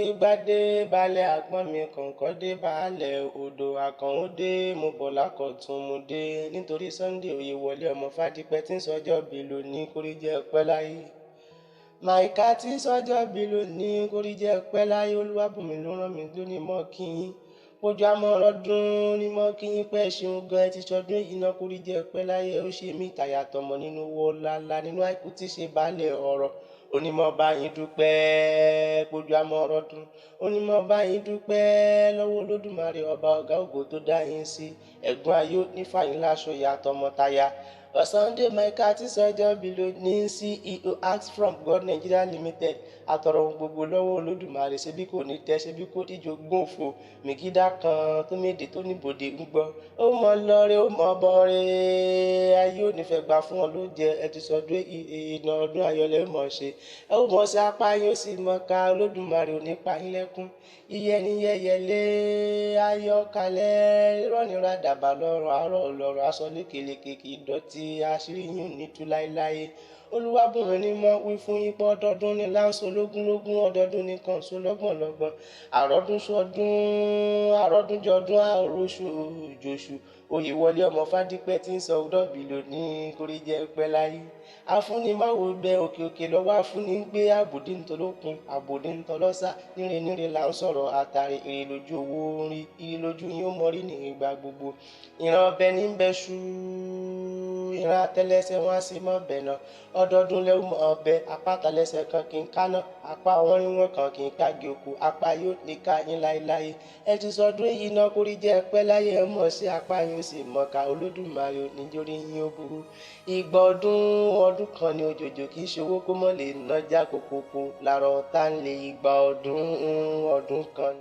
Ìgbádé balẹ̀ àgbọ̀n mi kọ̀ǹkọ̀ dé balẹ̀ odò Àkànó dé mo bọ̀ lákọ̀tún mo dé nítorí Sunday oyè wọlé ọmọ Fadipe tí ń sọjọ́ bí lónìí kórí jẹ́ pẹ́ láyé. Màìká tí ń sọjọ́ bí lónìí kórí jẹ́ pẹ́ láyé Olúwàbùnmi ló rán mi lónìí mọ́ kí yín. Ojú àmọ́ràn dún ní mọ́ kí yín pẹ́ ṣeun gan ẹ ti ṣọdún yìí náà kórí jẹ́ pẹ́ láyé ó ṣe mí tàyàtọ̀mọ̀ nínú owó lálá nínú àìkú tí ṣe balẹ̀ ọ̀rọ̀. Onímọ̀ bá yín dúpẹ́ pójú àmọ́ràn dún onímọ̀ bá yín dúpẹ́ lọ́wọ́ Olódùmarè ọba ọ̀gá ògo tó dá yín sí ẹ̀gbọ́n ayọ̀ nífàyín láṣọ ìyàtọ̀ mọ́tayá. Sunday Màìká tí sọjọ́ bí lónìí CEO Acts from God Nigeria Limited àtọ̀rọ̀ ohun gbogbo lọ́wọ́ Olódùmarè ṣebí kò ní tẹ́ ṣebí kò díjọ gbòǹfò mìgídà kan tó méde tó níbodè ń gbọ́ ó mọ lọ́rẹ́ ó mọ bọ́rẹ́ ayé ò ní fẹ́ gbà fún ọ ló jẹ ẹ ti sọdún ìnà ọdún ayọ̀lẹ̀ mọ̀ ṣe ẹ ó mọ̀ sí apá yín ó sì mọ̀ ká Olódùmarè ò ní pa yín lẹ́kún iyẹni yẹyẹlé ayọ̀kalẹ̀ rọ́nìra dàbà lọ́rọ̀ àárọ̀ lọ́rọ̀ aṣọ lékeleke kì í dọ̀tí àṣírí yín ní tú láéláé. Olúwàbùnmi ni mo wí fún yín pé ọdọọdún ni láǹṣó lógúnlógún ọdọọdún ni kànṣó lọ́gbọ̀nlọ́gbọ̀n àròdún sọdún àròdún jọdún àròṣù jòṣù oyè wọlé ọmọ Fadipe tí ń sọ ọdọọbí lónìí kórí jẹ́ pẹ́ láyé. Afúnimáwo bẹ òkè òkè lọ́wọ́ afúni ń gbé àbòdì ntọ́lókun àbòdì ntọ́lọ́sà níre níre là ń sọ̀rọ̀ àtàrí èrè lójú owó orin ire lójú yín ó mọrí ní ìgbà gbogbo ìran ọbẹ̀ ní bẹ́ṣú ìran àtẹ́lẹsẹ̀ wọn á sì mọ́ bẹ̀ náà ọdọọdún lẹ́wọ̀ mọ́ ọbẹ̀ apá àtẹ́lẹsẹ̀ kan kì í kánà apá àwọn ríwọ̀n kan kì í kági òkú apá yóò ní ká yín láéláé ẹ ti sọdún yìí náà kórí jẹ́ pẹ́ láyé ẹ mọ̀ sí apá yín ó sì mọ̀ ká Olódùmarè nítorí yín ó burú ìgbà ọdún kan ní òjòjò kì í ṣòwò kó mọ̀ lè nájà kókókó làrọ̀ tá ń lè ìgbà ọdún kan.